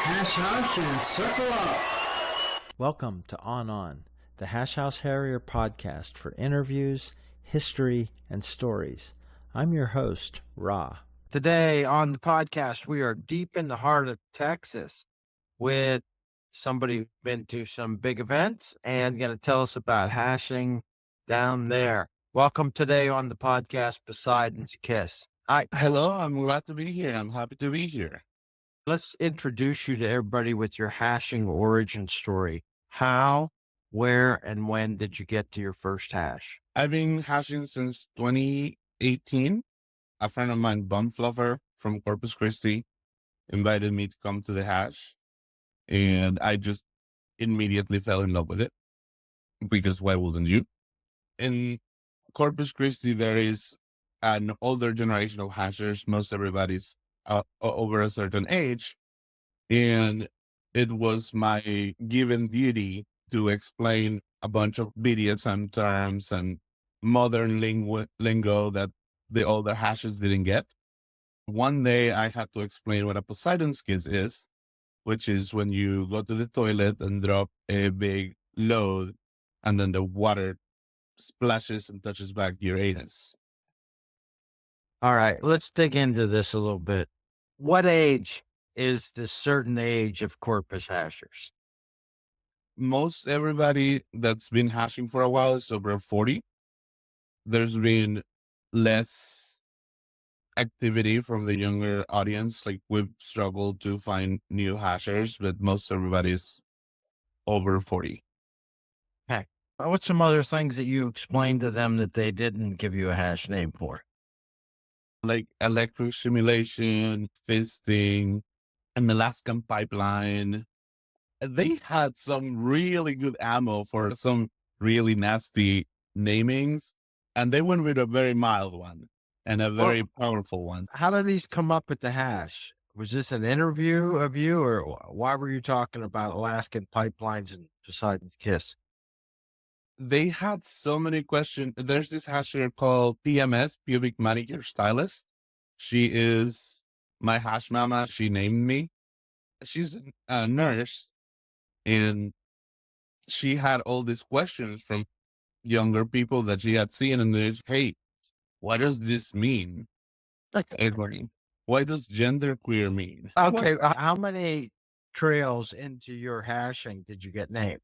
Hash and circle up. Welcome to On, the Hash House Harrier podcast for interviews, history, and stories. I'm your host, Ra. Today on the podcast, we are deep in the heart of Texas with somebody who's been to some big events and going to tell us about hashing down there. Welcome today on the podcast, Poseidon's Kiss. Hi. Hello, I'm glad to be here. I'm happy to be here. Let's introduce you to everybody with your hashing origin story. How, where, and when did you get to your first hash? I've been hashing since 2018. A friend of mine, Bum Fluffer from Corpus Christi, invited me to come to the hash, and I just immediately fell in love with it, because why wouldn't you? In Corpus Christi, there is an older generation of hashers. Most everybody's over a certain age, and it was my given duty to explain a bunch of BDSM terms and modern lingo that the older hashers didn't get. One day I had to explain what a Poseidon's kiss is, which is when you go to the toilet and drop a big load and then the water splashes and touches back your anus. All right, let's dig into this a little bit. What age is this certain age of Corpus hashers? Most everybody that's been hashing for a while is over 40. There's been less activity from the younger audience. Like, we've struggled to find new hashers, but most everybody is over 40. Okay. What's some other things that you explained to them that they didn't give you a hash name for? Like electric simulation, fisting, an Alaskan pipeline. They had some really good ammo for some really nasty namings, and they went with a very mild one and a very powerful one. How did these come up with the hash? Was this an interview of you, or why were you talking about Alaskan pipelines and Poseidon's Kiss? They had so many questions. There's this hasher called PMS, Pubic Manicure Stylist. She is my hash mama. She named me. She's a nurse, and she had all these questions from younger people that she had seen, and they're, hey, what does this mean? Like, Why does genderqueer mean? okay, how many trails into your hashing did you get named?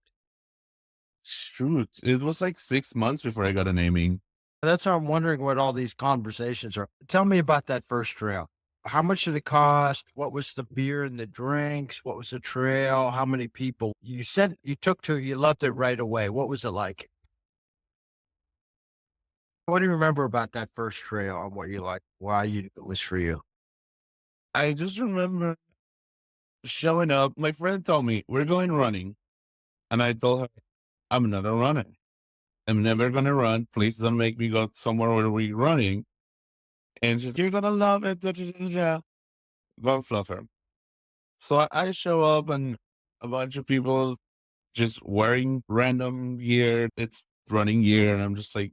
Shoot, it was like 6 months before I got a naming. That's why I'm wondering what all these conversations are. Tell me about that first trail. How much did it cost? What was the beer and the drinks? What was the trail? How many people? You said you you loved it right away. What was it like? What do you remember about that first trail and what you liked, why it was for you? I just remember showing up. My friend told me, we're going running. And I told her, I'm not a runner. I'm never going to run. Please don't make me go somewhere where we're running. And she's, you're going to love it. Von Fluffer. So I show up, and a bunch of people just wearing random gear. It's running gear. And I'm just like,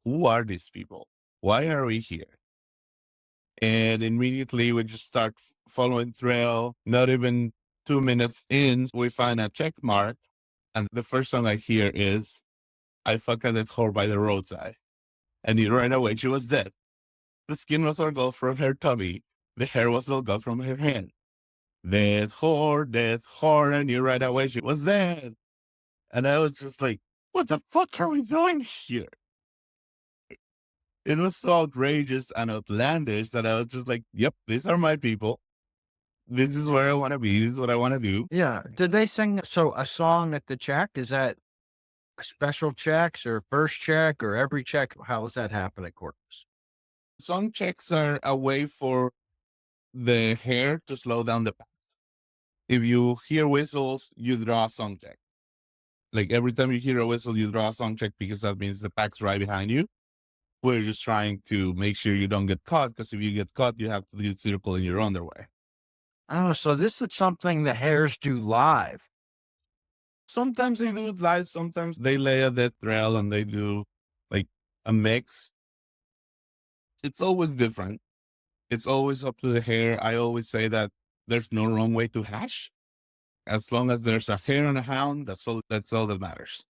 who are these people? Why are we here? And immediately we just start following trail. Not even 2 minutes in, we find a check mark. And the first song I hear is, I fucked that whore by the roadside. And right away, she was dead. The skin was all gone from her tummy. The hair was all gone from her hand. That whore, and you right away, she was dead. And I was just like, what the fuck are we doing here? It was so outrageous and outlandish that I was just like, yep, these are my people. This is where I want to be. This is what I want to do. Yeah. Did they sing a song at the check? Is that special checks or first check or every check? How does that happen at Corpus? Song checks are a way for the hair to slow down the pack. If you hear whistles, you draw a song check. Like, every time you hear a whistle, you draw a song check, because that means the pack's right behind you. We're just trying to make sure you don't get caught, because if you get caught, you have to do a circle in your underwear. Oh, so this is something the hairs do live. Sometimes they do it live. Sometimes they lay a death trail and they do like a mix. It's always different. It's always up to the hair. I always say that there's no wrong way to hash. As long as there's a hare and a hound, that's all that matters.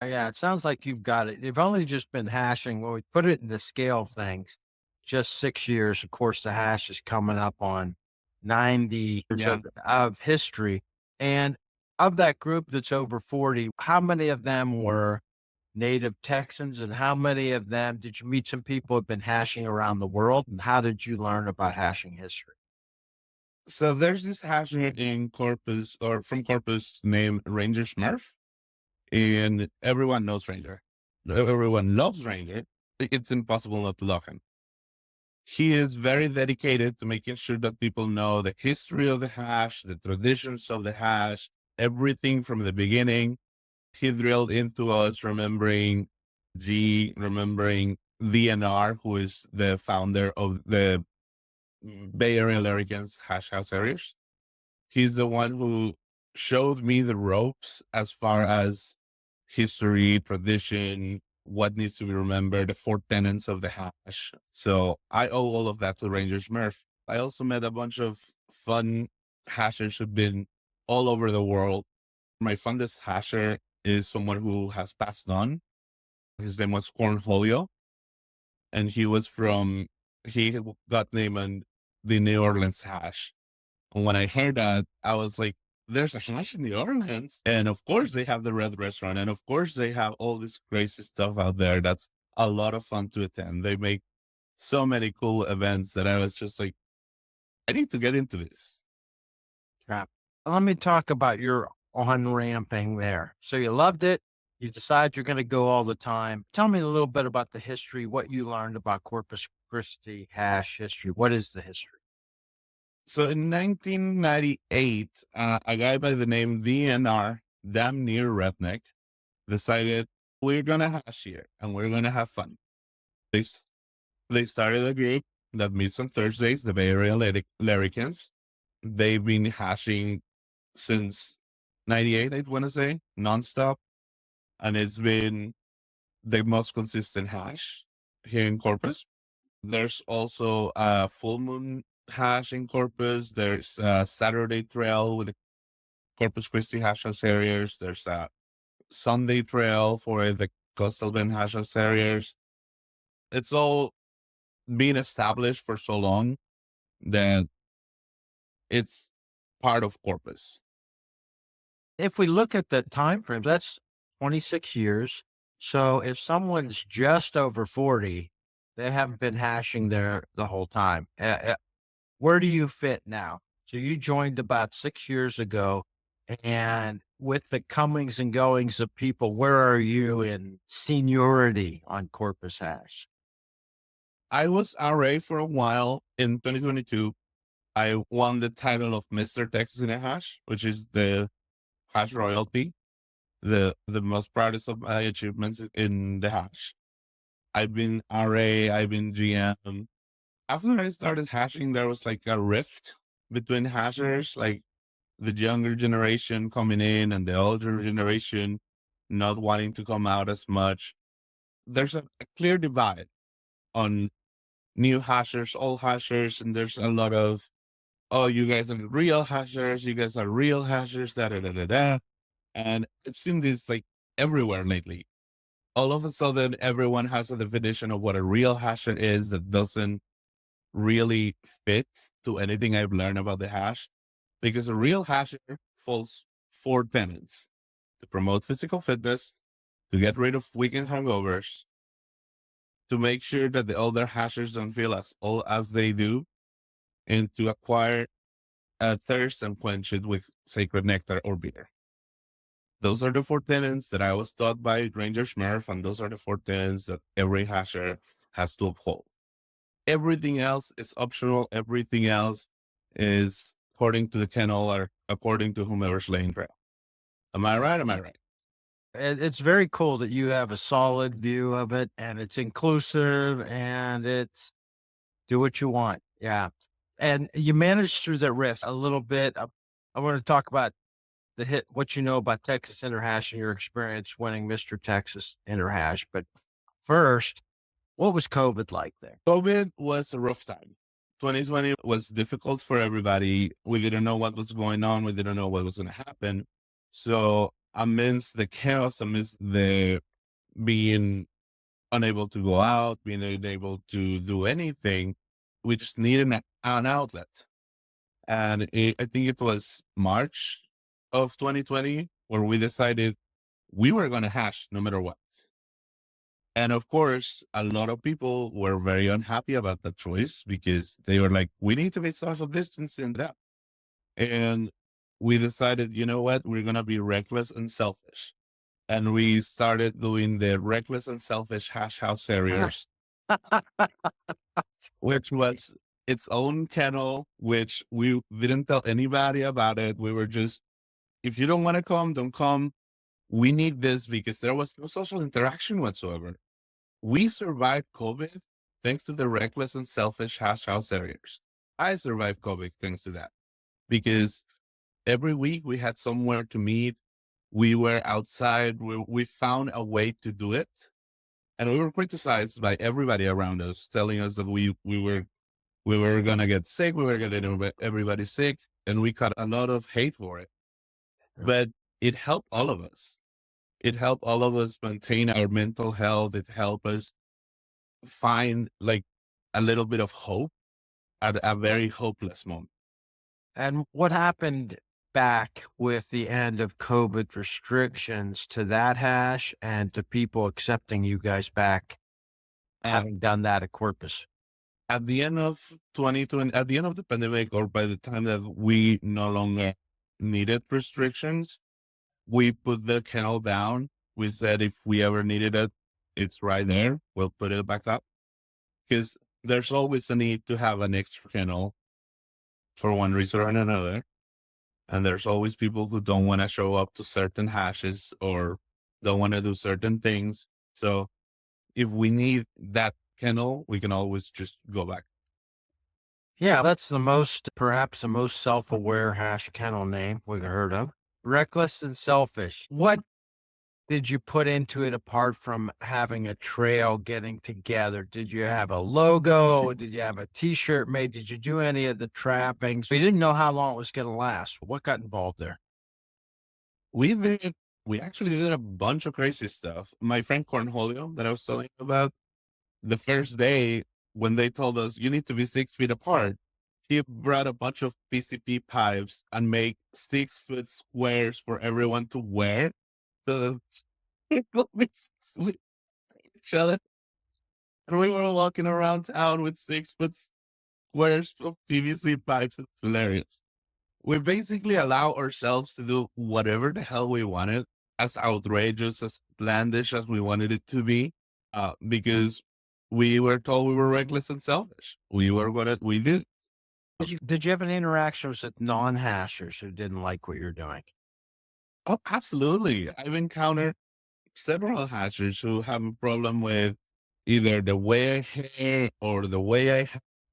Yeah, it sounds like you've got it. You've only just been hashing. When we put it in the scale of things, just 6 years. Of course, the hash is coming up on 90 years Yeah. of history. And of that group that's over 40, how many of them were native Texans, and how many of them did you meet some people who've been hashing around the world? And how did you learn about hashing history? So there's this hasher in Corpus or from Corpus named Ranger Smurf, and everyone knows Ranger. Everyone loves Ranger. It's impossible not to love him. He is very dedicated to making sure that people know the history of the hash, the traditions of the hash, everything from the beginning. He drilled into us remembering remembering DNR, who is the founder of the Bay Area Larrikins hash house areas. He's the one who showed me the ropes as far as history, tradition, what needs to be remembered, the four tenets of the hash. So I owe all of that to Ranger Smurf. I also met a bunch of fun hashers who've been all over the world. My fondest hasher is someone who has passed on. His name was Cornholio, and he got named the New Orleans hash. And when I heard that, I was like, there's a hash in New Orleans. And of course they have the Red Restaurant. And of course they have all this crazy stuff out there. That's a lot of fun to attend. They make so many cool events that I was just like, I need to get into this. Yeah. Let me talk about your on-ramping there. So you loved it. You decide you're going to go all the time. Tell me a little bit about the history, what you learned about Corpus Christi hash history. What is the history? So in 1998, a guy by the name DNR, Damn Near Redneck, decided we're going to hash here and we're going to have fun. They started a group that meets on Thursdays, the Bay Area Larrikins. They've been hashing since 98, I want to say, nonstop. And it's been the most consistent hash here in Corpus. There's also a full moon hash in Corpus. There's a Saturday trail with the Corpus Christi hash house areas. There's a Sunday trail for the Coastal Bend hash house areas. It's all been established for so long that it's part of Corpus. If we look at the time frames, that's 26 years. So if someone's just over 40, they haven't been hashing there the whole time. Where do you fit now? So you joined about 6 years ago, and with the comings and goings of people, where are you in seniority on Corpus hash? I was RA for a while. In 2022, I won the title of Mr. Texas in a hash, which is the hash royalty, the most proudest of my achievements in the hash. I've been RA, I've been GM. After I started hashing, there was like a rift between hashers, like the younger generation coming in and the older generation not wanting to come out as much. There's a clear divide on new hashers, old hashers, and there's a lot of, oh, you guys are real hashers, you guys are real hashers, da da da da da. And I've seen this like everywhere lately. All of a sudden, everyone has a definition of what a real hasher is that doesn't really fit to anything I've learned about the hash. Because a real hasher falls four tenets: to promote physical fitness, to get rid of weekend hangovers, to make sure that the older hashers don't feel as old as they do, and to acquire a thirst and quench it with sacred nectar or beer. Those are the four tenets that I was taught by Ranger Smurf, and those are the four tenets that every hasher has to uphold. Everything else is optional. Everything else is according to the kennel or according to whomever's laying trail. Am I right? Am I right? It's very cool that you have a solid view of it, and it's inclusive, and it's do what you want. Yeah. And you managed through that rift a little bit. I want to talk about what you know about Texas Interhash and your experience winning Mr. Texas Interhash. But first, what was COVID like there? COVID was a rough time. 2020 was difficult for everybody. We didn't know what was going on. We didn't know what was going to happen. So amidst the chaos, amidst the being unable to go out, being unable to do anything, we just needed an outlet. And I think it was March of 2020 where we decided we were going to hash no matter what. And of course, a lot of people were very unhappy about that choice because they were like, we need to be social distancing that. And we decided, you know what, we're going to be reckless and selfish. And we started doing the reckless and selfish hash house harriers, which was its own kennel, which we didn't tell anybody about it. We were just, if you don't want to come, don't come. We need this because there was no social interaction whatsoever. We survived COVID thanks to the reckless and selfish hash house harriers. I survived COVID thanks to that because every week we had somewhere to meet. We were outside. We found a way to do it. And we were criticized by everybody around us, telling us that we were going to get sick. We were going to get everybody sick. And we got a lot of hate for it. But it helped all of us. It helped all of us maintain our mental health. It helped us find like a little bit of hope at a very hopeless moment. And what happened back with the end of COVID restrictions to that hash and to people accepting you guys back, having done that at Corpus? At the end of 2020, at the end of the pandemic, or by the time that we no longer needed restrictions, we put the kennel down. We said if we ever needed it, it's right there. We'll put it back up because there's always a need to have an extra kennel for one reason or another. And there's always people who don't want to show up to certain hashes or don't want to do certain things. So if we need that kennel, we can always just go back. Yeah, that's perhaps the most self-aware hash kennel name we've heard of. Reckless and selfish. What did you put into it apart from having a trail, getting together? Did you have a logo? Did you have a t-shirt made? Did you do any of the trappings? We didn't know how long it was going to last. What got involved there? We actually did a bunch of crazy stuff. My friend Cornholio that I was telling you about, the first day when they told us you need to be 6 feet apart, he brought a bunch of PCP pipes and make 6 foot squares for everyone to wear. So people with each other. And we were walking around town with 6 foot squares of PVC pipes. It's hilarious. We basically allow ourselves to do whatever the hell we wanted, as outrageous, as outlandish as we wanted it to be, because we were told we were reckless and selfish. We did. Did you have any interactions with non-hashers who didn't like what you're doing? Oh, absolutely. I've encountered several hashers who have a problem with either the way I hair or the way I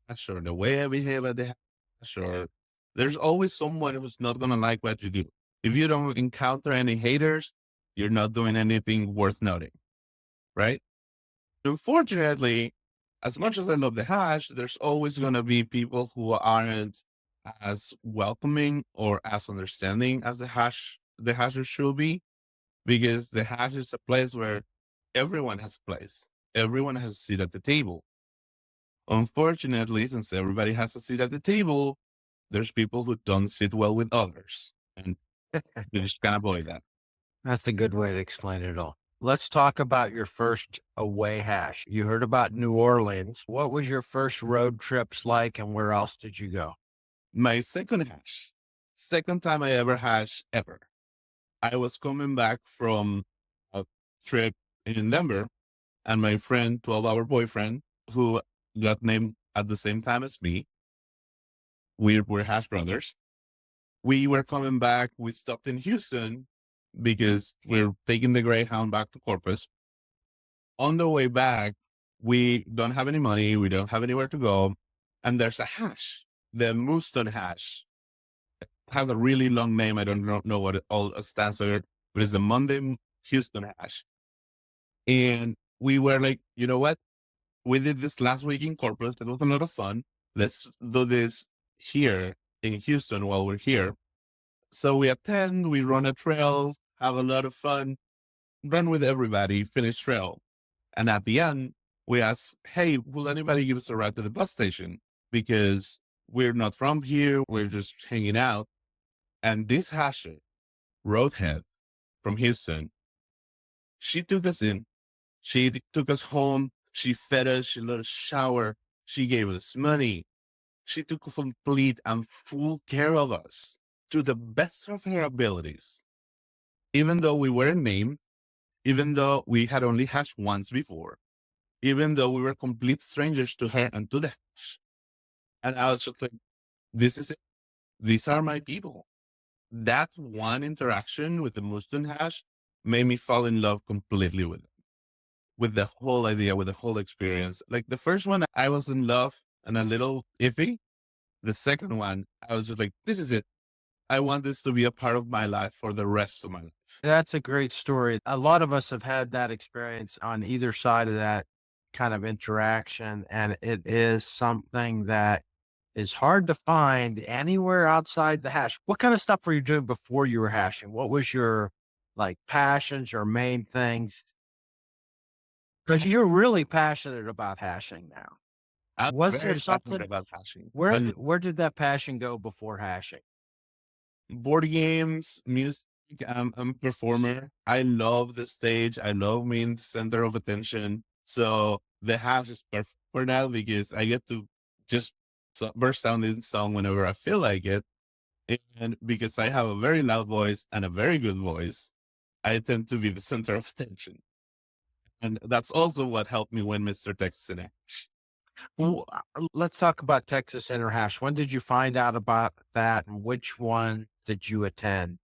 hash or the way I behave at the hash, or there's always someone who's not going to like what you do. If you don't encounter any haters, you're not doing anything worth noting, right? Unfortunately, as much as I love the hash, there's always going to be people who aren't as welcoming or as understanding as the hasher should be, because the hash is a place where everyone has a place. Everyone has a seat at the table. Unfortunately, since everybody has a seat at the table, there's people who don't sit well with others, and you just can't avoid that. That's a good way to explain it all. Let's talk about your first away hash. You heard about New Orleans. What was your first road trips like, and where else did you go? My second time I ever hashed ever. I was coming back from a trip in Denver, and my friend, 12-hour boyfriend, who got named at the same time as me, we were hash brothers. We were coming back. We stopped in Houston because we're taking the Greyhound back to Corpus. On the way back, we don't have any money. We don't have anywhere to go. And there's a hash, the Mooston hash. It has a really long name. I don't know what it all stands for, but it's the Monday Houston hash. And we were like, you know what? We did this last week in Corpus. It was a lot of fun. let's do this here in Houston while we're here. So we attend, we run a trail, have a lot of fun, run with everybody, finish trail. And at the end, we ask, hey, will anybody give us a ride to the bus station? Because we're not from here, we're just hanging out. And this hasher, Roadhead from Houston, she took us in, took us home, she fed us, she let us shower, she gave us money. She took complete and full care of us to the best of her abilities. Even though we weren't named, even though we had only hashed once before, even though we were complete strangers to her and to the hash. And I was just like, this is it. These are my people. That one interaction with the Muslim hash made me fall in love completely with the whole idea, with the whole experience. Like the first one, I was in love and a little iffy. The second one, I was just like, this is it. I want this to be a part of my life for the rest of my life. That's a great story. A lot of us have had that experience on either side of that kind of interaction. And it is something that is hard to find anywhere outside the hash. What kind of stuff were you doing before you were hashing? What was your like passions, your main things? Because you're really passionate about hashing now. I'm Was there very passionate something about hashing. where did that passion go before hashing? Board games, music. I'm a performer. I love the stage. I love being the center of attention. So the hash is perfect for now because I get to just burst out in song whenever I feel like it. And because I have a very loud voice and a very good voice, I tend to be the center of attention. And that's also what helped me win Mr. Texas in Ash. Well, let's talk about Texas Interhash. When did you find out about that, and which one did you attend?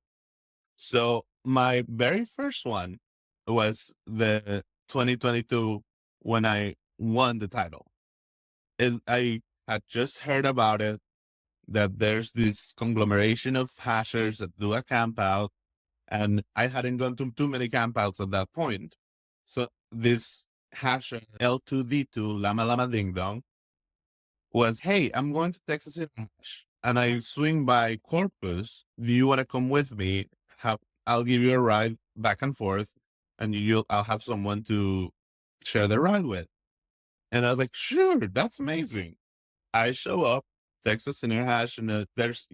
So my very first one was the 2022 when I won the title. I had just heard about it, that there's this conglomeration of hashers that do a camp out, and I hadn't gone to too many camp outs at that point. So this hasher L2D2 Lama Lama Ding Dong was, hey, I'm going to Texas Hash and I swing by Corpus. Do you want to come with me? I'll give you a ride back and forth, and I'll have someone to share the ride with. And I was like, sure, that's amazing. I show up, Texas Interhash, and there's,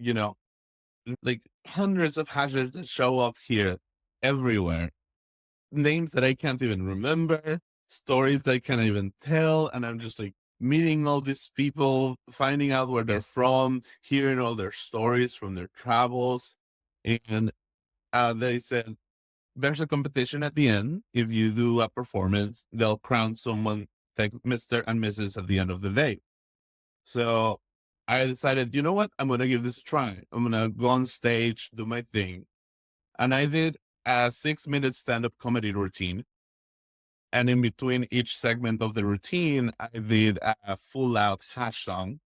like hundreds of hashers that show up here everywhere. Names that I can't even remember, stories that I can't even tell. And I'm just like meeting all these people, finding out where they're from, hearing all their stories from their travels. And they said, there's a competition at the end. If you do a performance, they'll crown someone like Mr. and Mrs. at the end of the day. So I decided, you know what? I'm going to give this a try. I'm going to go on stage, do my thing. And I did a 6-minute stand-up comedy routine. And in between each segment of the routine, I did a full out hash song.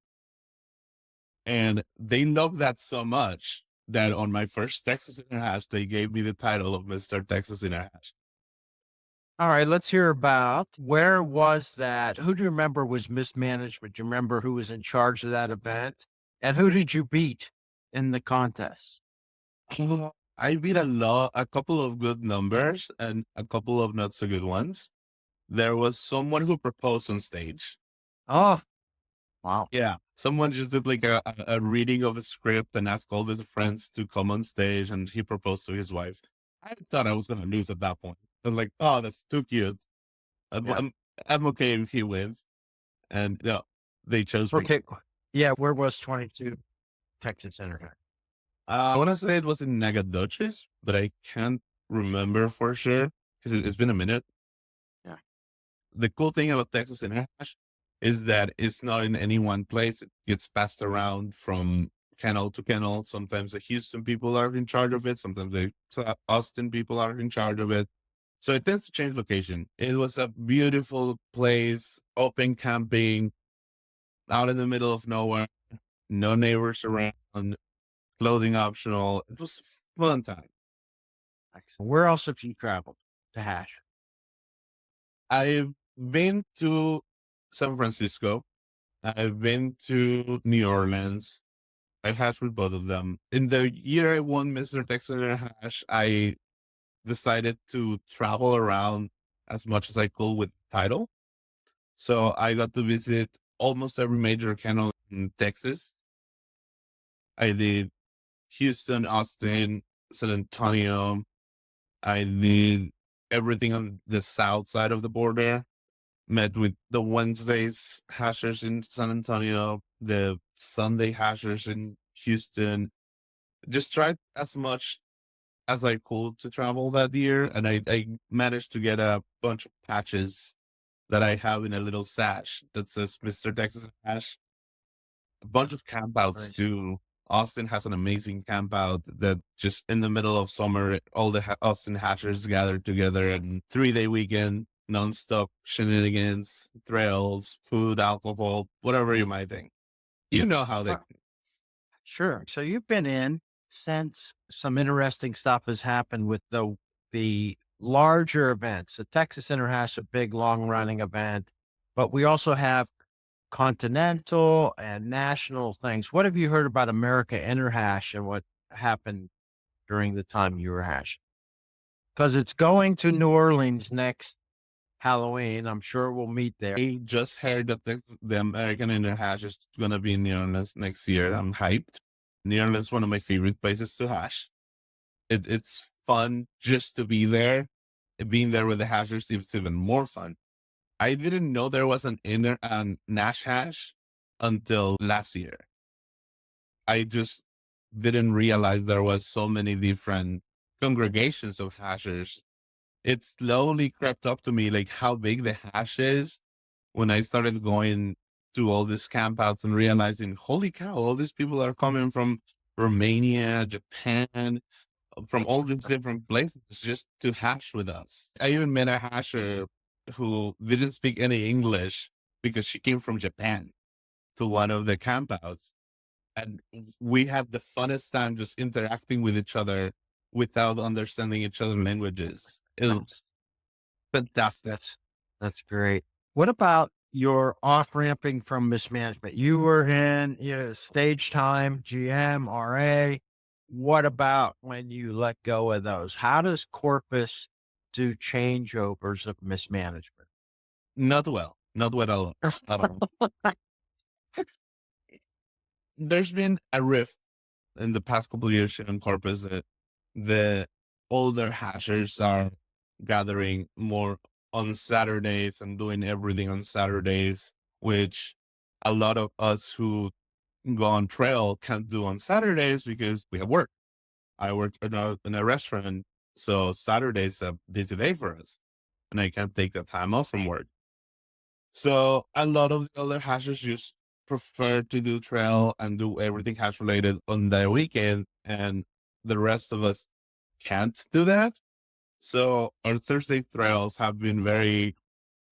And they loved that so much that on my first Texas Interhash, they gave me the title of Mr. Texas Interhash. All right, let's hear about where was that? Who do you remember was mismanagement? Do you remember who was in charge of that event? And who did you beat in the contest? I beat a couple of good numbers and a couple of not so good ones. There was someone who proposed on stage. Oh, wow. Yeah. Someone just did like a reading of a script and asked all his friends to come on stage, and he proposed to his wife. I thought I was going to lose at that point. I was like, oh, that's too cute. I'm okay if he wins. And no, they chose me. Okay. Yeah, where was 22 Texas Interhash? I want to say it was in Nagadoches, but I can't remember for sure because it's been a minute. Yeah. The cool thing about Texas Interhash is that it's not in any one place. It gets passed around from kennel to kennel. Sometimes the Houston people are in charge of it. Sometimes the Austin people are in charge of it. So it tends to change location. It was a beautiful place, open camping, out in the middle of nowhere, no neighbors around, clothing optional. It was a fun time. Excellent. Where else have you traveled to hash? I've been to San Francisco. I've been to New Orleans. I've hashed with both of them. In the year I won Mr. Texas Hash, I decided to travel around as much as I could with title. So I got to visit almost every major kennel in Texas. I did Houston, Austin, San Antonio. I did everything on the south side of the border. Met with the Wednesdays hashers in San Antonio, the Sunday hashers in Houston. Just tried as much as I could to travel that year, and I managed to get a bunch of patches that I have in a little sash that says Mr. Texas Hash. A bunch of campouts Nice. too. Austin has an amazing camp out that just in the middle of summer, all the Austin hashers gather together and 3-day weekend, nonstop shenanigans, trails, food, alcohol, whatever you might think. You know how they. Uh, Sure. So you've been in since some interesting stuff has happened with the larger events. The Texas Interhash, a big long running event, but we also have continental and national things. What have you heard about America Interhash and what happened during the time you were hashing? Because it's going to New Orleans next Halloween. I'm sure we'll meet there. I just heard that the American Interhash is going to be in New Orleans next year. I'm hyped. New Orleans is one of my favorite places to hash. It's fun just to be there. Being there with the hashers is even more fun. I didn't know there was an Nash hash until last year. I just didn't realize there was so many different congregations of hashers. It slowly crept up to me like how big the hash is when I started going to all these campouts and realizing, holy cow, all these people are coming from Romania, Japan, from all these different places just to hash with us. I even met a hasher who didn't speak any English because she came from Japan to one of the campouts. And we had the funnest time just interacting with each other without understanding each other's languages. It was fantastic. That's great. What about your off ramping from mismanagement? You were in stage time, GM, RA. What about when you let go of those? How does Corpus do changeovers of mismanagement? Not well. Not well at all. There's been a rift in the past couple of years in Corpus that the older hashers are gathering more on Saturdays and doing everything on Saturdays, which a lot of us who go on trail can't do on Saturdays because we have work. I work in a restaurant, so Saturday's a busy day for us, and I can't take the time off from work. So a lot of the other hashers just prefer to do trail and do everything hash related on their weekend, and the rest of us can't do that. So our Thursday trails have been very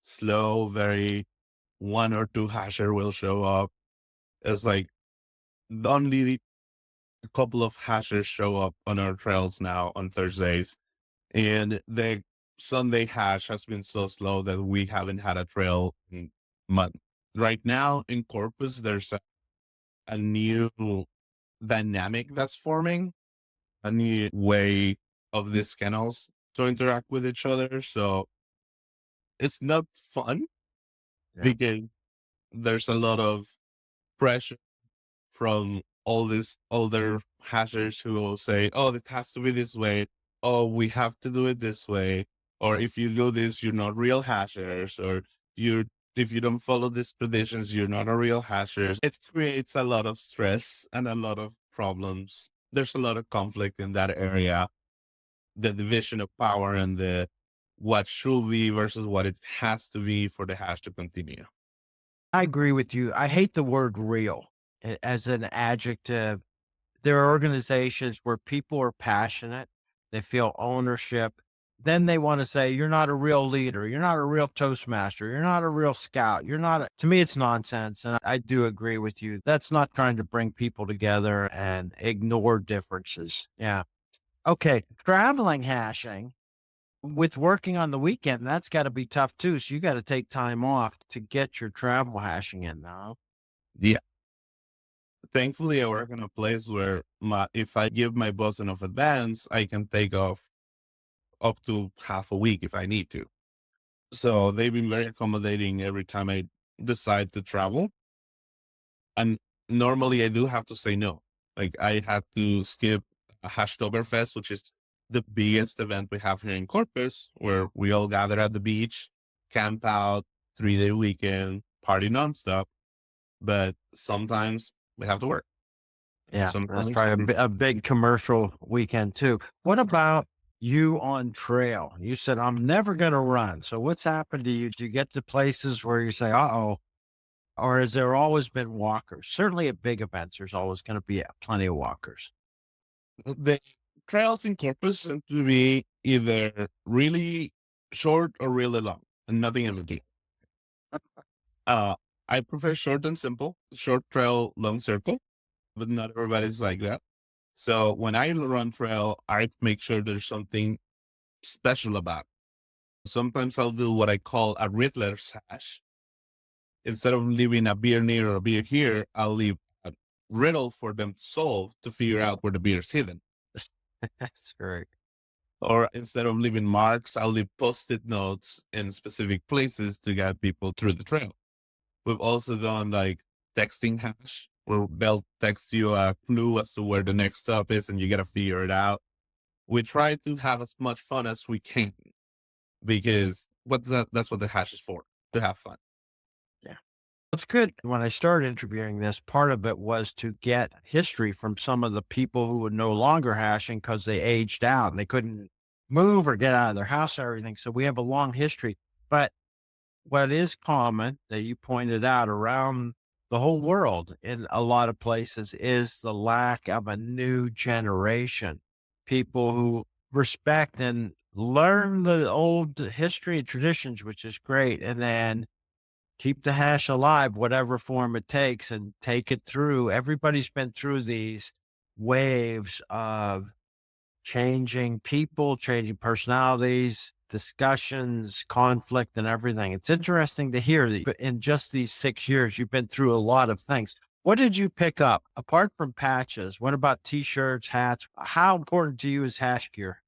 slow, very one or two hasher will show up. It's like only a couple of hashers show up on our trails now on Thursdays. And the Sunday hash has been so slow that we haven't had a trail in months. Right now in Corpus, there's a new dynamic that's forming, a new way of these kennels to interact with each other. So it's not fun because there's a lot of pressure from all these older hashers who will say, oh, it has to be this way. Oh, we have to do it this way. Or if you do this, you're not real hashers. Or if you don't follow these traditions, you're not a real hasher. It creates a lot of stress and a lot of problems. There's a lot of conflict in that area. The division of power and the what should be versus what it has to be for the hash to continue. I agree with you. I hate the word real as an adjective. There are organizations where people are passionate, they feel ownership. Then they want to say, you're not a real leader. You're not a real Toastmaster. You're not a real scout. To me, it's nonsense. And I do agree with you. That's not trying to bring people together and ignore differences. Yeah. Okay. Traveling hashing with working on the weekend, that's got to be tough too. So you got to take time off to get your travel hashing in now. Yeah. Thankfully, I work in a place where if I give my boss enough advance, I can take off up to half a week if I need to. So they've been very accommodating every time I decide to travel. And normally I do have to say no. Like I had to skip a Hashtoberfest, which is the biggest event we have here in Corpus, where we all gather at the beach, camp out, 3-day weekend, party nonstop. But sometimes we have to work. Yeah, that's Sometimes probably a big commercial weekend too. What about you on trail? You said, I'm never going to run. So what's happened to you? Do you get to places where you say, uh-oh, or has there always been walkers? Certainly at big events, there's always going to be plenty of walkers. the trails in Corpus seem to be either really short or really long, and nothing in between. Uh, I prefer short and simple, short trail, long circle, but not everybody's like that. So when I run trail, I make sure there's something special about it. Sometimes I'll do what I call a Riddler's hash. Instead of leaving a beer near or a beer here, I'll leave a riddle for them to solve to figure out where the beer is hidden. That's great. Or instead of leaving marks, I'll leave post-it notes in specific places to guide people through the trail. We've also done like texting hash, where they'll text you a clue as to where the next stop is and you got to figure it out. We try to have as much fun as we can because that's what the hash is for, to have fun. Yeah. It's good. When I started interviewing this, part of it was to get history from some of the people who were no longer hashing because they aged out and they couldn't move or get out of their house or everything. So we have a long history. But what is common that you pointed out around the whole world in a lot of places is the lack of a new generation, people who respect and learn the old history and traditions, which is great. And then keep the hash alive, whatever form it takes, and take it through. Everybody's been through these waves of changing people, changing personalities, discussions, conflict, and everything. It's interesting to hear that in just these 6 years, you've been through a lot of things. What did you pick up apart from patches? What about t-shirts, hats? How important to you is hash gear?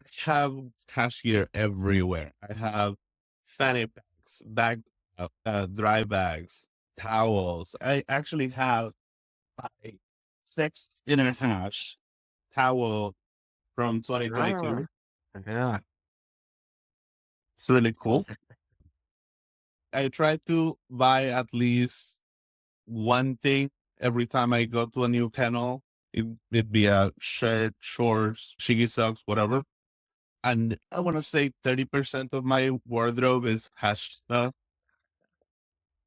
I have hash gear everywhere. I have fanny packs, dry bags, towels. I actually have my 6th inner hash towel from 2022. Yeah. It's really cool. I try to buy at least one thing every time I go to a new kennel. It'd be a shirt, shorts, shiggy socks, whatever. And I want to say 30% of my wardrobe is hash stuff,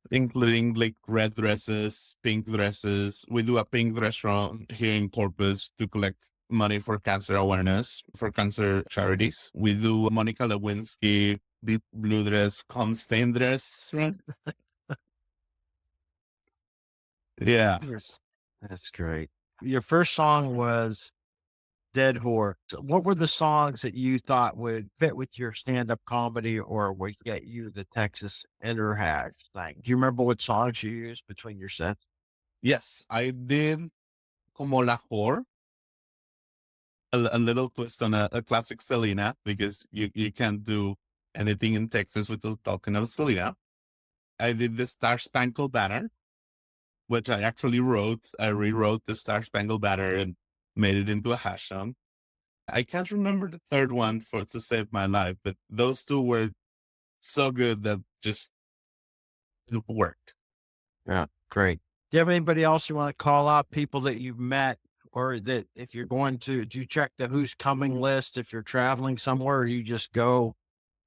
including like red dresses, pink dresses. We do a pink dress run here in Corpus to collect money for cancer awareness, for cancer charities. We do Monica Lewinsky, deep blue dress, cum stain dress, right? Yeah. Yes. That's great. Your first song was Dead Horse. What were the songs that you thought would fit with your stand-up comedy or would get you the Texas Inner Hash thing? Do you remember what songs you used between your sets? Yes, I did Como la Whore, a little twist on a classic Selena, because you can't do anything in Texas without talking of Selena. I did the Star Spangled Banner, which I actually wrote. I rewrote the Star Spangled Banner and made it into a hash song. I can't remember the third one for To Save My Life, but those two were so good that just it worked. Yeah, great. Do you have anybody else you want to call out, people that you've met, or that if you're going to, do you check the who's coming list if you're traveling somewhere, or you just go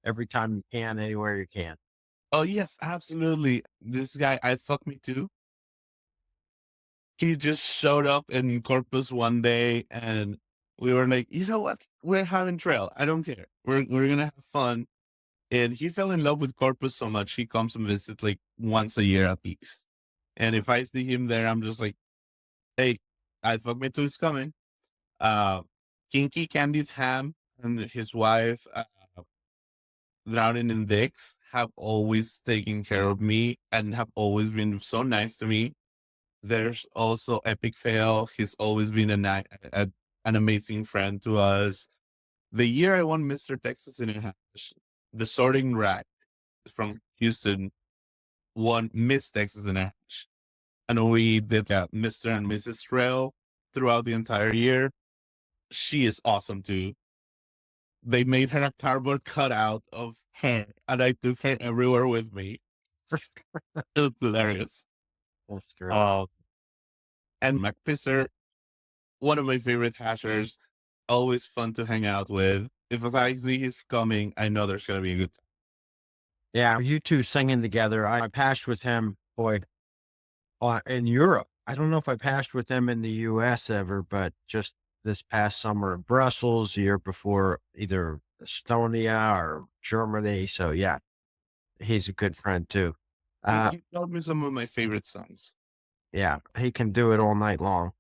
every time you can, anywhere you can? Oh yes, absolutely. This guy, I Fuck Me Too. He just showed up in Corpus one day and we were like, you know what? We're having trail. I don't care. We're gonna have fun. And he fell in love with Corpus so much he comes and visits like once a year at least. And if I see him there, I'm just like, hey, I Fuck Me Too is coming. Kinky Candied Ham and his wife, drowning in dicks have always taken care of me and have always been so nice to me. There's also Epic Fail. He's always been an amazing friend to us. The year I won Mr. Texas in a Hash, the sorting rack from Houston won Miss Texas in a Hash. And we did Mr. and Mrs. Trail throughout the entire year. She is awesome too. They made her a cardboard cutout of her, and I took her everywhere with me. It was hilarious. That's great. And McPisser, one of my favorite hashers, always fun to hang out with. If I see he's coming, I know there's going to be a good time. Yeah, you two singing together. I hashed with him, boy, in Europe. I don't know if I've hashed with him in the U.S. ever, but just this past summer in Brussels, the year before either Estonia or Germany. So yeah, he's a good friend too. He told me some of my favorite songs. Yeah, he can do it all night long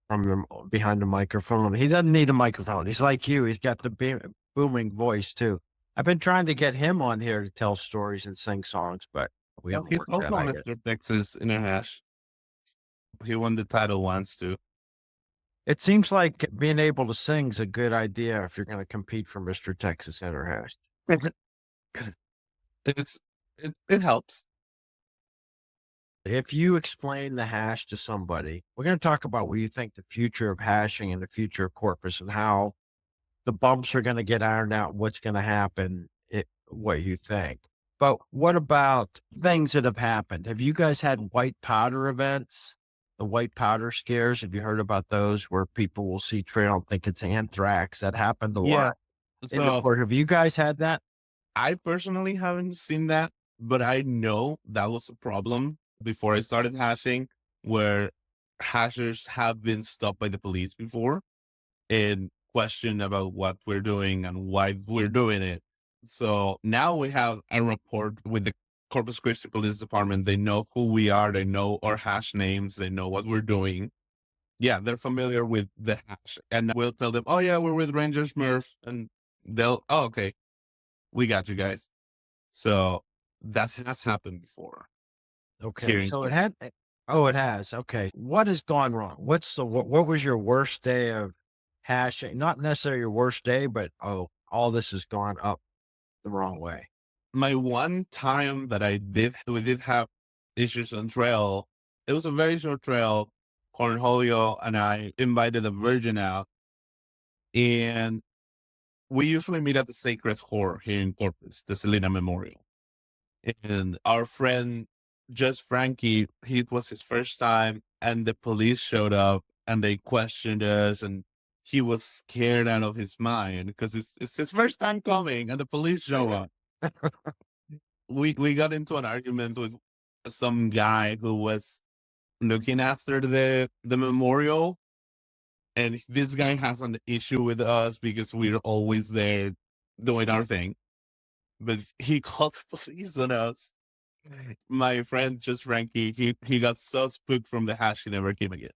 from behind the microphone. He doesn't need a microphone. He's like you. He's got the booming voice too. I've been trying to get him on here to tell stories and sing songs, but we haven't He's worked also that out yet. Mr. Texas in a Hash. He won the title once too. It seems like being able to sing is a good idea if you're going to compete for Mr. Texas Interhash. It helps. If you explain the hash to somebody, we're going to talk about what you think the future of hashing and the future of Corpus and how the bumps are going to get ironed out, what's going to happen, what you think. But what about things that have happened? Have you guys had white powder events? The white powder scares? Have you heard about those where people will see trail and think it's anthrax? That happened a lot. So Have you guys had that? I personally haven't seen that, but I know that was a problem before I started hashing, where hashers have been stopped by the police before and questioned about what we're doing and why we're doing it. So now we have a report with the Corpus Christi Police Department. They know who we are. They know our hash names. They know what we're doing. Yeah, they're familiar with the hash. And we'll tell them, oh, yeah, we're with Ranger Smurf. And they'll, oh, okay, we got you guys. So that's happened before. Okay. So it had, oh, it has. Okay. What has gone wrong? What was your worst day of hashing? Not necessarily your worst day, but all this has gone up the wrong way. My one time that we did have issues on trail, it was a very short trail. Cornholio and I invited a virgin out, and we usually meet at the Sacred Whore here in Corpus, the Selena Memorial. And our friend, just Frankie, it was his first time, and the police showed up and they questioned us, and he was scared out of his mind because it's his first time coming and the police show up. We got into an argument with some guy who was looking after the memorial, and this guy has an issue with us because we're always there doing our thing. But he called the police on us. My friend, just Frankie, he got so spooked from the hash, he never came again.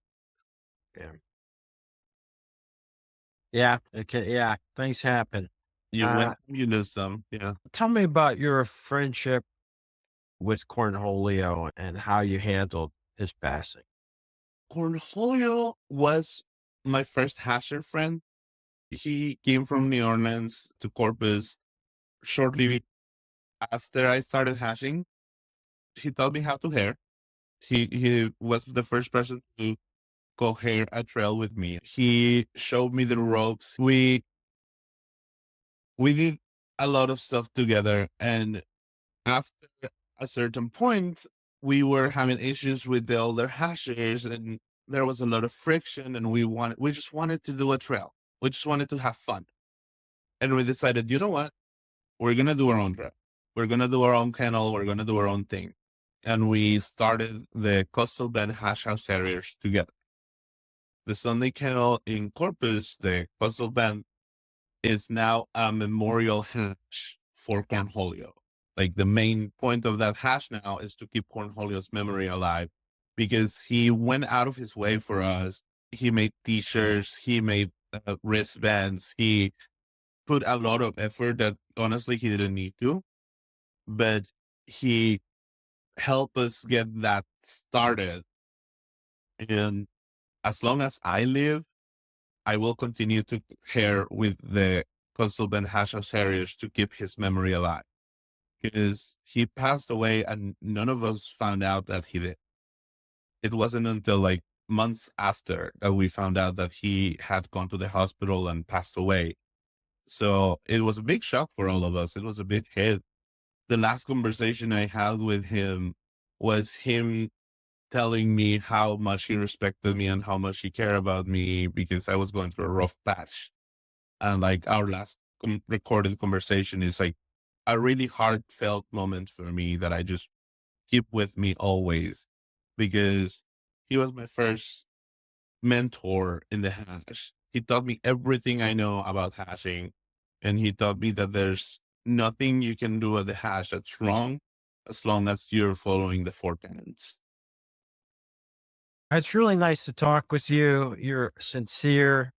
Yeah. Okay. Yeah. Things happen. You know some. Yeah. Tell me about your friendship with Cornholio and how you handled his passing. Cornholio was my first hasher friend. He came from New Orleans to Corpus shortly after I started hashing. He taught me how to hair. He was the first person to go hair a trail with me. He showed me the ropes. We did a lot of stuff together, and after a certain point, we were having issues with the older hashers, and there was a lot of friction, and we just wanted to do a trail. We just wanted to have fun. And we decided, you know what? We're going to do our own trail. We're going to do our own kennel. We're going to do our own thing. And we started the Coastal Bend Hash House Terriers together. The Sunday Kennel in Corpus, the Coastal Bend, is now a memorial hash for Cornholio. Like, the main point of that hash now is to keep Cornholio's memory alive, because he went out of his way for us. He made t-shirts, he made wristbands, he put a lot of effort that honestly he didn't need to, but he helped us get that started. And as long as I live, I will continue to care with the Consulban Hashhouse Harriers to keep his memory alive. Because he passed away and none of us found out that he did. It wasn't until like months after that we found out that he had gone to the hospital and passed away. So it was a big shock for all of us. It was a big hit. The last conversation I had with him was him telling me how much he respected me and how much he cared about me because I was going through a rough patch. And like our last recorded conversation is like a really heartfelt moment for me that I just keep with me always, because he was my first mentor in the hash. He taught me everything I know about hashing, and he taught me that there's nothing you can do at the hash that's wrong as long as you're following the four tenets. It's really nice to talk with you. You're sincere.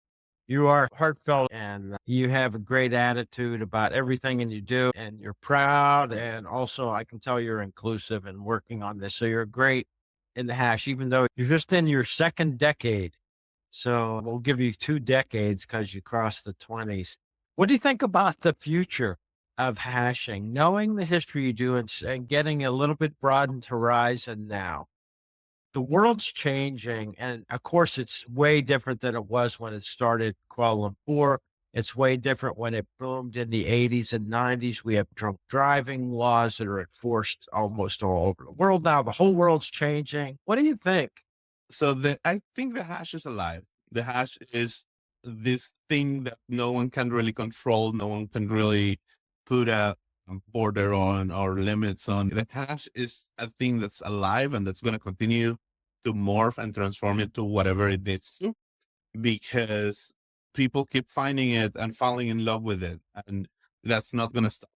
You are heartfelt, and you have a great attitude about everything and you do, and you're proud. And also I can tell you're inclusive and working on this. So you're great in the hash, even though you're just in your second decade. So we'll give you 2 decades because you crossed the 20s. What do you think about the future of hashing, knowing the history you do and getting a little bit broadened horizon now? The world's changing, and of course, it's way different than it was when it started Kuala Lumpur. It's way different when it boomed in the 80s and 90s. We have drunk driving laws that are enforced almost all over the world now. The whole world's changing. What do you think? So I think the hash is alive. The hash is this thing that no one can really control. No one can really put a border on or limits on. The hash is a thing that's alive and that's going to continue to morph and transform into whatever it needs to, because people keep finding it and falling in love with it. And that's not going to stop.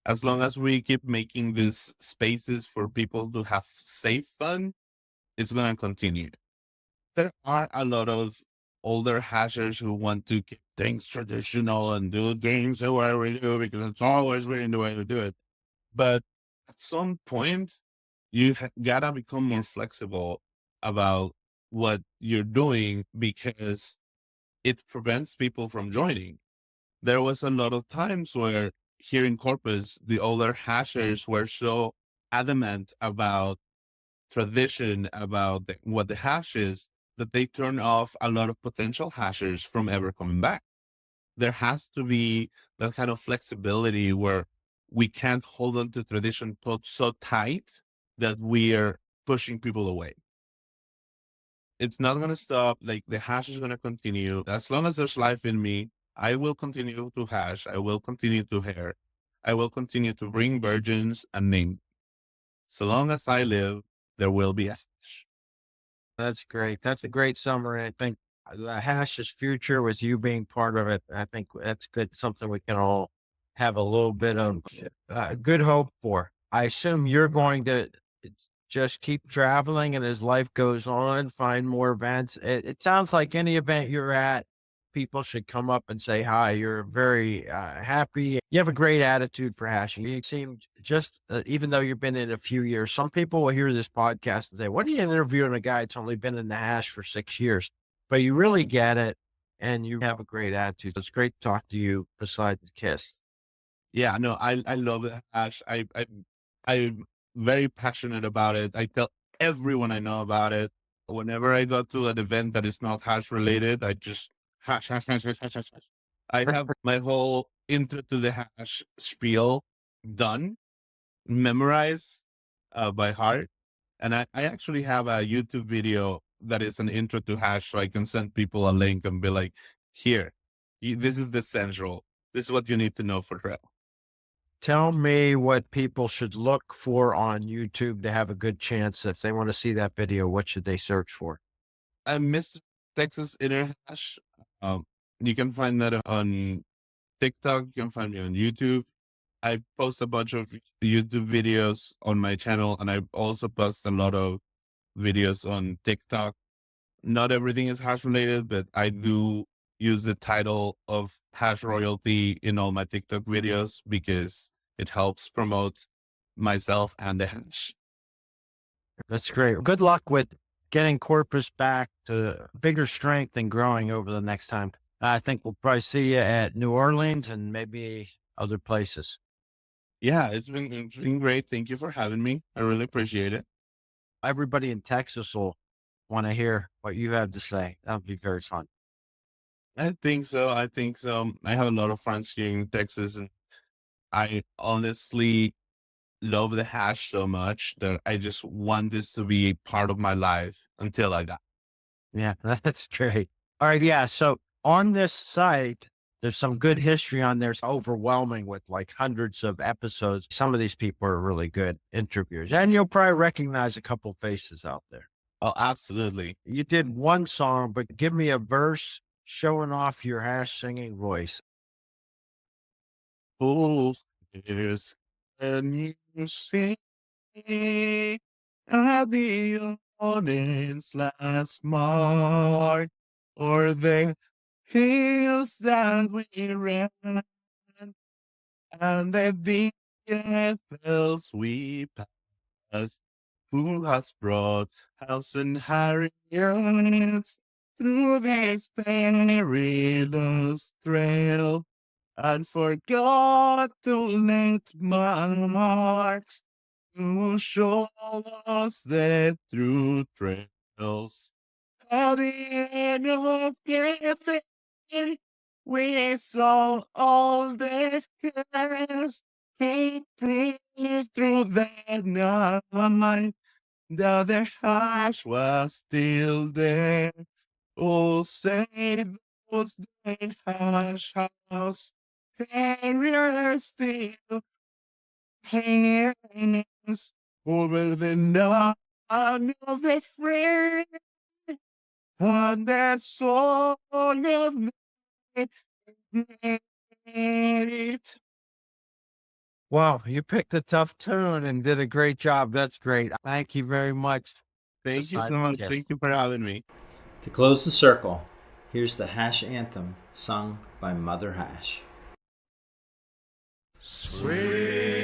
As long as we keep making these spaces for people to have safe fun, it's going to continue. There are a lot of older hashers who want to keep things traditional and do things the way we do because it's always been the way to do it. But at some point, you gotta become more flexible about what you're doing because it prevents people from joining. There was a lot of times where here in Corpus, the older hashers were so adamant about tradition, about what the hash is, that they turn off a lot of potential hashers from ever coming back. There has to be that kind of flexibility where we can't hold on to tradition so tight that we are pushing people away. It's not going to stop. Like the hash is going to continue. As long as there's life in me, I will continue to hash. I will continue to hair. I will continue to bring virgins and name. So long as I live, there will be a hash. That's great. That's a great summary. I think the hash's future with you being part of it. I think that's good. Something we can all have a little bit of good hope for. I assume you're going to just keep traveling and as life goes on, find more events. It sounds like any event you're at, people should come up and say hi. You're very happy. You have a great attitude for hashing. You seem just, even though you've been in a few years, some people will hear this podcast and say, what are you interviewing a guy that's only been in the hash for 6 years? But you really get it and you have a great attitude. It's great to talk to you besides Kiss. Yeah, no, I love the hash. I'm very passionate about it. I tell everyone I know about it. Whenever I go to an event that is not hash related, I just hash, hash, hash, hash, hash, hash. I have my whole intro to the hash spiel done, memorized by heart. And I actually have a YouTube video that is an intro to hash, so I can send people a link and be like, here, this is the central. This is what you need to know for trail. Tell me what people should look for on YouTube to have a good chance. If they want to see that video, what should they search for? Mr. Texas Inner Hash. You can find that on TikTok. You can find me on YouTube. I post a bunch of YouTube videos on my channel, and I also post a lot of videos on TikTok. Not everything is hash related, but I do use the title of hash royalty in all my TikTok videos because it helps promote myself and the hash. That's great. Good luck with getting Corpus back to bigger strength and growing over the next time. I think we'll probably see you at New Orleans and maybe other places. Yeah, it's been great. Thank you for having me. I really appreciate it. Everybody in Texas will want to hear what you have to say. That would be very fun. I think so. I have a lot of friends here in Texas, and I honestly love the hash so much that I just want this to be a part of my life until I die. Yeah, that's great. All right. Yeah. So on this site, there's some good history on there. It's overwhelming with like hundreds of episodes. Some of these people are really good interviewers, and you'll probably recognize a couple faces out there. Oh, absolutely. You did one song, but give me a verse showing off your hash singing voice. Who is can you see at the audience last mark, or the hills that we ran, and the hills we passed? Who has brought house and Harriets through this perilous trail, and forgot to let marks to show us the true trails? At the end of the day, we saw all the cares. He breathed through the night. The other hash was still there. Oh, say those dead hash house, and we're still hanging over the night of the friend, and that soul of it. Wow, you picked a tough tune and did a great job. That's great. Thank you very much. Thank you so much. Yes. Thank you for having me. To close the circle, here's the Hash Anthem sung by Mother Hash. Sweet